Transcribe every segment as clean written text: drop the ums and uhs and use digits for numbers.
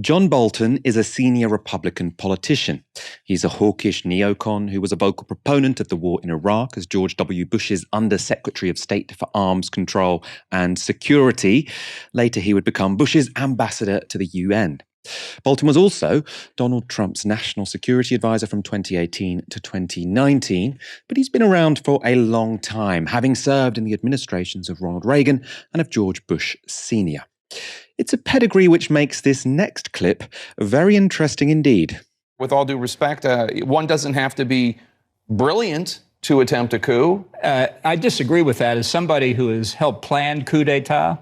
John Bolton is a senior Republican politician. He's a hawkish neocon who was a vocal proponent of the war in Iraq as George W. Bush's Under-Secretary of State for Arms Control and Security. Later, he would become Bush's ambassador to the UN. Bolton was also Donald Trump's national security advisor from 2018 to 2019, but he's been around for a long time, having served in the administrations of Ronald Reagan and of George Bush Sr. It's a pedigree which makes this next clip very interesting indeed. With all due respect, one doesn't have to be brilliant to attempt a coup. I disagree with that. As somebody who has helped plan coup d'etat,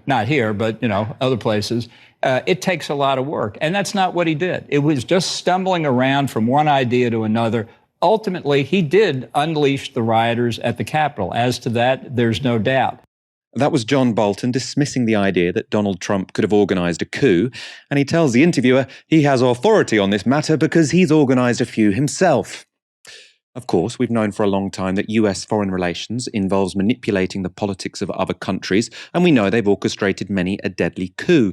not here, but other places, it takes a lot of work. And that's not what he did. It was just stumbling around from one idea to another. Ultimately, he did unleash the rioters at the Capitol. As to that, there's no doubt. That was John Bolton dismissing the idea that Donald Trump could have organised a coup, and he tells the interviewer he has authority on this matter because he's organised a few himself. Of course, we've known for a long time that US foreign relations involves manipulating the politics of other countries, and we know they've orchestrated many a deadly coup.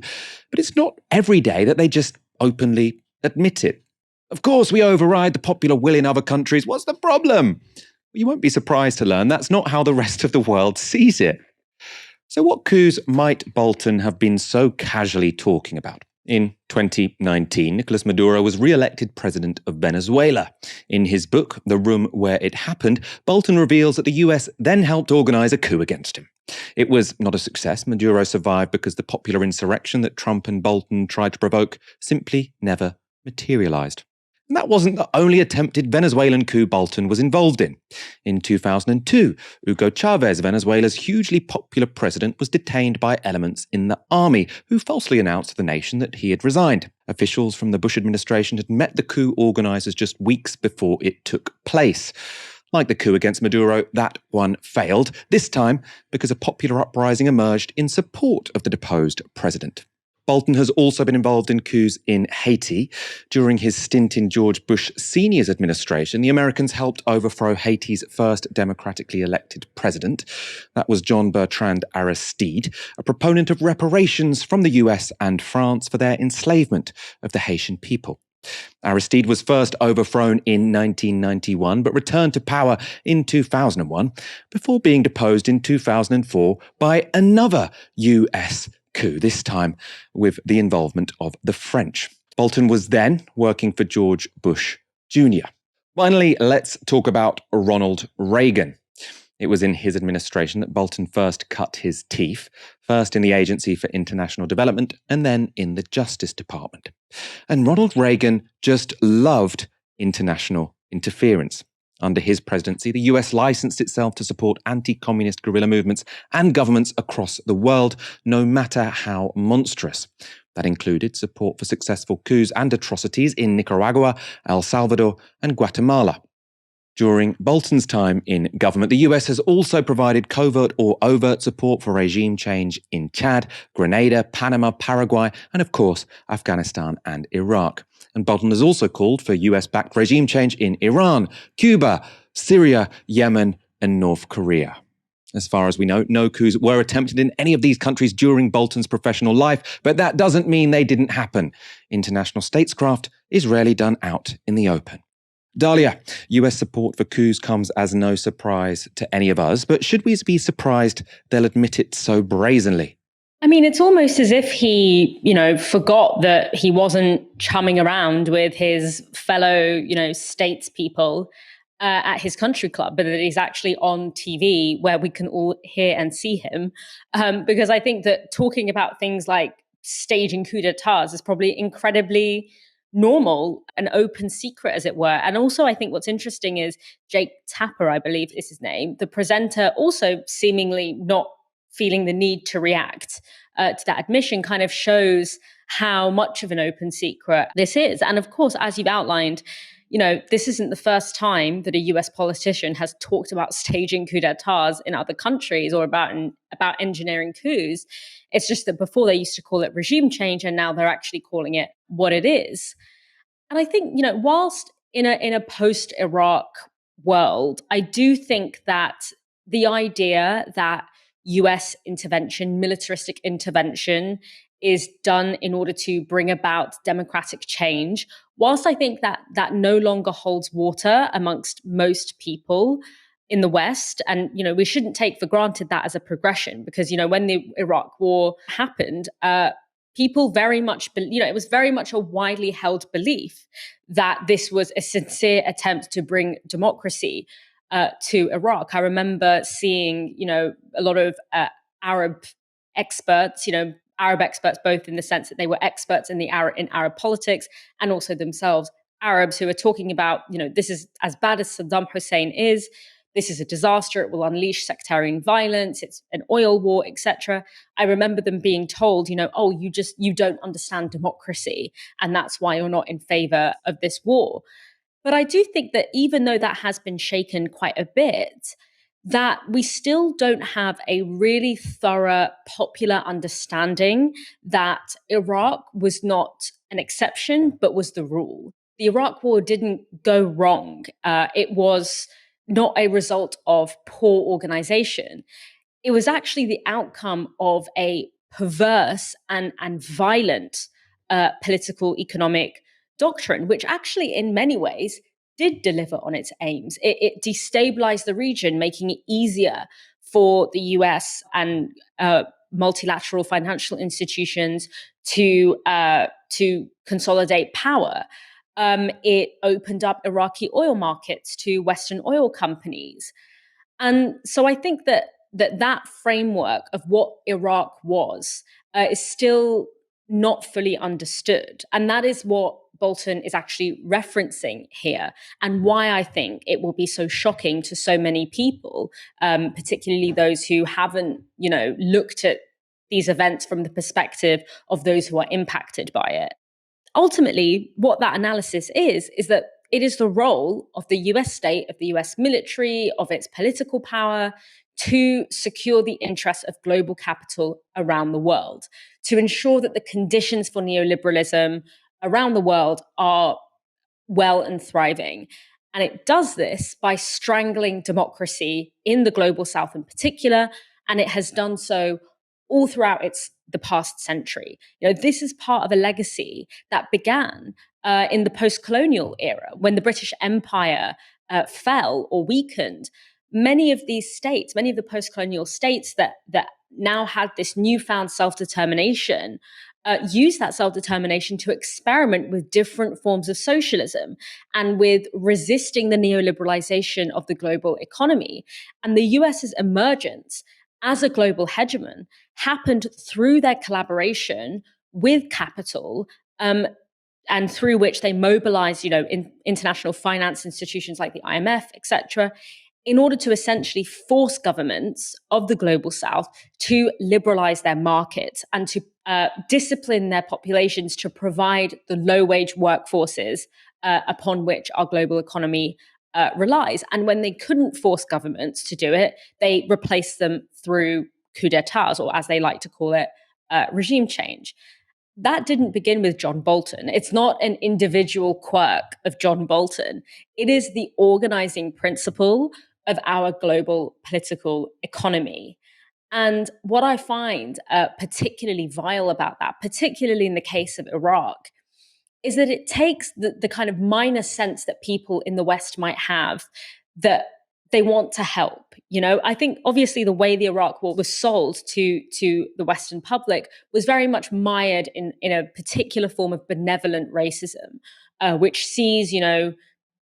But it's not every day that they just openly admit it. Of course, we override the popular will in other countries. What's the problem? You won't be surprised to learn that's not how the rest of the world sees it. So what coups might Bolton have been so casually talking about? In 2019, Nicolas Maduro was re-elected president of Venezuela. In his book, The Room Where It Happened, Bolton reveals that the US then helped organize a coup against him. It was not a success. Maduro survived because the popular insurrection that Trump and Bolton tried to provoke simply never materialized. And that wasn't the only attempted Venezuelan coup Bolton was involved in. In 2002, Hugo Chavez, Venezuela's hugely popular president, was detained by elements in the army, who falsely announced to the nation that he had resigned. Officials from the Bush administration had met the coup organizers just weeks before it took place. Like the coup against Maduro, that one failed, this time because a popular uprising emerged in support of the deposed president. Bolton has also been involved in coups in Haiti. During his stint in George Bush Sr.'s administration, the Americans helped overthrow Haiti's first democratically elected president. That was John Bertrand Aristide, a proponent of reparations from the US and France for their enslavement of the Haitian people. Aristide was first overthrown in 1991, but returned to power in 2001, before being deposed in 2004 by another US coup, this time with the involvement of the French. Bolton was then working for George Bush Jr. Finally, let's talk about Ronald Reagan. It was in his administration that Bolton first cut his teeth, first in the Agency for International Development and then in the Justice Department. And Ronald Reagan just loved international interference. Under his presidency, the US licensed itself to support anti-communist guerrilla movements and governments across the world, no matter how monstrous. That included support for successful coups and atrocities in Nicaragua, El Salvador, and Guatemala. During Bolton's time in government, the US has also provided covert or overt support for regime change in Chad, Grenada, Panama, Paraguay, and of course, Afghanistan and Iraq. And Bolton has also called for US-backed regime change in Iran, Cuba, Syria, Yemen, and North Korea. As far as we know, no coups were attempted in any of these countries during Bolton's professional life, but that doesn't mean they didn't happen. International statescraft is rarely done out in the open. Dahlia, US support for coups comes as no surprise to any of us, but should we be surprised they'll admit it so brazenly? I mean, it's almost as if he, forgot that he wasn't chumming around with his fellow, statespeople at his country club, but that he's actually on TV where we can all hear and see him. Because I think that talking about things like staging coups d'etats is probably incredibly normal, an open secret, as it were. And also, I think what's interesting is Jake Tapper, I believe is his name, the presenter, also seemingly not feeling the need to react to that admission, kind of shows how much of an open secret this is. And of course, as you've outlined, this isn't the first time that a US politician has talked about staging coups d'etats in other countries or about engineering coups. It's just that before they used to call it regime change, and now they're actually calling it what it is. And I think, whilst in a post-Iraq world, I do think that the idea that US intervention, militaristic intervention is done in order to bring about democratic change, whilst I think that that no longer holds water amongst most people in the West, and we shouldn't take for granted that as a progression, because when the Iraq War happened, people very much, it was very much a widely held belief that this was a sincere attempt to bring democracy to Iraq. I remember seeing, a lot of Arab experts, Arab experts, both in the sense that they were experts in Arab politics and also themselves Arabs, who are talking about, this is as bad as Saddam Hussein is. This is a disaster. It will unleash sectarian violence. It's an oil war, etc. I remember them being told, oh, you don't understand democracy, and that's why you're not in favor of this war. But I do think that even though that has been shaken quite a bit, that we still don't have a really thorough popular understanding that Iraq was not an exception, but was the rule. The Iraq War didn't go wrong. It was not a result of poor organization. It was actually the outcome of a perverse and violent political economic doctrine, which actually in many ways did deliver on its aims. It destabilized the region, making it easier for the US and multilateral financial institutions to consolidate power. It opened up Iraqi oil markets to Western oil companies. And so I think that framework of what Iraq was is still not fully understood. And that is what Bolton is actually referencing here, and why I think it will be so shocking to so many people, particularly those who haven't, looked at these events from the perspective of those who are impacted by it. Ultimately, what that analysis is that it is the role of the US state, of the US military, of its political power to secure the interests of global capital around the world, to ensure that the conditions for neoliberalism around the world are well and thriving. And it does this by strangling democracy in the global south in particular, and it has done so all throughout the past century. This is part of a legacy that began in the post-colonial era, when the British Empire fell or weakened. Many of these states, many of the post-colonial states that now had this newfound self-determination, use that self-determination to experiment with different forms of socialism and with resisting the neoliberalization of the global economy. And the US's emergence as a global hegemon happened through their collaboration with capital, and through which they mobilized, in international finance institutions like the IMF, etc., in order to essentially force governments of the global south to liberalize their markets and to discipline their populations to provide the low-wage workforces upon which our global economy relies. And when they couldn't force governments to do it, they replaced them through coups d'etats, or as they like to call it, regime change. That didn't begin with John Bolton. It's not an individual quirk of John Bolton. It is the organizing principle of our global political economy. And what I find particularly vile about that, particularly in the case of Iraq, is that it takes the kind of minor sense that people in the West might have that they want to help. I think obviously the way the Iraq War was sold to the Western public was very much mired in a particular form of benevolent racism, which sees,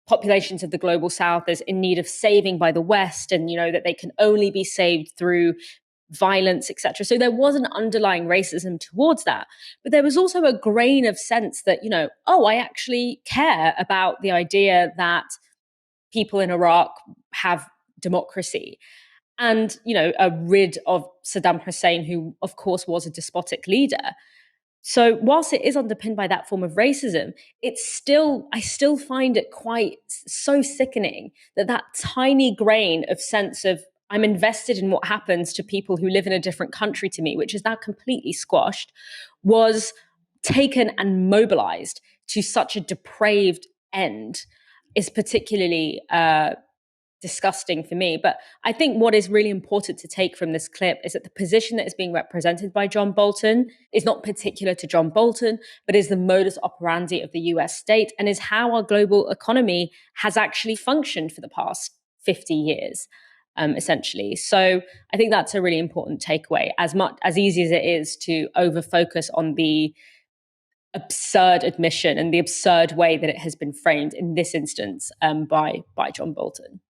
populations of the global south as in need of saving by the West, and that they can only be saved through violence, etc. So there was an underlying racism towards that, but there was also a grain of sense that I actually care about the idea that people in Iraq have democracy, and are rid of Saddam Hussein, who of course was a despotic leader. So whilst it is underpinned by that form of racism, I still find it quite so sickening that tiny grain of sense of I'm invested in what happens to people who live in a different country to me, which is now completely squashed, was taken and mobilized to such a depraved end, is particularly disgusting for me. But I think what is really important to take from this clip is that the position that is being represented by John Bolton is not particular to John Bolton, but is the modus operandi of the US state and is how our global economy has actually functioned for the past 50 years. Essentially. So I think that's a really important takeaway, as easy as it is to over focus on the absurd admission and the absurd way that it has been framed in this instance by John Bolton.